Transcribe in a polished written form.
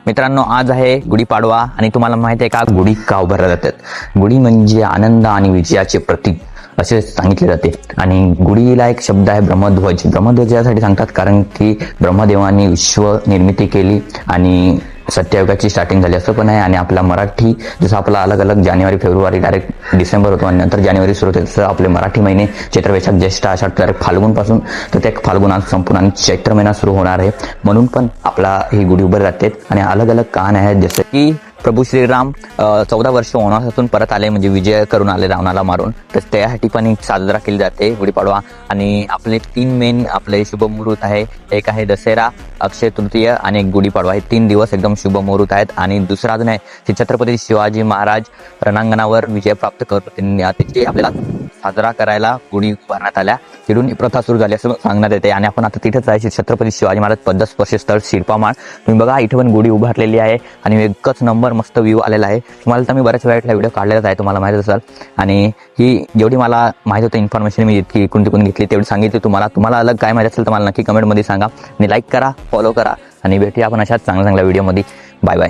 मित्रांनो, आज आहे गुढीपाडवा आणि तुम्हाला माहिती आहे का गुढी का उभारल्या जातात? गुढी म्हणजे आनंद आणि विजयाचे प्रतीक असे सांगितले जाते. आणि गुढीला एक शब्द आहे ब्रह्मध्वज. ब्रह्मध्वज यासाठी सांगतात कारण की ब्रह्मदेवाने विश्व निर्मिती केली आणि सत्ययुगाची स्टार्टिंग झाली असं पण आहे. आणि आपला मराठी जसं आपला अलग अलग जानेवारी फेब्रुवारी डायरेक्ट डिसेंबर होतो आणि नंतर जानेवारी सुरू होते, तसं आपले मराठी महिने चैत्र वैशाख ज्येष्ठ आषाढ डायरेक्ट फाल्गुन पासून तर ते फाल्गुन आज संपूर्ण आणि चैत्र महिना सुरू होणार आहे. म्हणून पण आपला ही गुढी उभारली जाते. आणि अलग अलग कहाण्या आहेत, जसे की प्रभू श्रीराम 14 वर्ष वनवासातून परत आले, म्हणजे विजय करून आले रावणाला मारून. तर त्यासाठी पण एक साजरा केली जाते गुढीपाडवा. आणि आपले 3 मेन आपले शुभ मुहूर्त आहे. एक आहे दसरा, अक्षय तृतीय आणि एक गुढीपाडवा. हे 3 दिवस एकदम शुभ मुहूर्त आहेत. आणि दुसरा अजून आहे की छत्रपती शिवाजी महाराज रणांगणावर विजय प्राप्त करत होते, त्याची आपल्याला साजरा करायला गुढी उभारण्यात आल्या. तिथून ही प्रथा सुरू झाली असं सांगण्यात येते. आणि आपण आता तिथेच आहे, छत्रपती शिवाजी महाराज पद्मस्पर्शी स्थळ शिरपामाळ. तुम्ही बघा, इथे पण गुढी उभारलेली आहे आणि एकच नंबर मस्त व्ह्यू आलेला आहे. तुम्हाला तर मी बऱ्याच वेळा व्हिडिओ काढलेलाच आहे, तुम्हाला माहित असेल. आणि ही जेवढी मला माहित होतं इन्फॉर्मेशन मी इतकी इकडून तिकडून घेतली तेवढी सांगितली तुम्हाला अलग काय माहिती असेल तर मला नक्की कमेंटमध्ये सांगा. आणि लाईक करा, फॉलो करा आणि भेटूया आपण अशाच चांगल्या व्हिडिओमध्ये. Bye bye.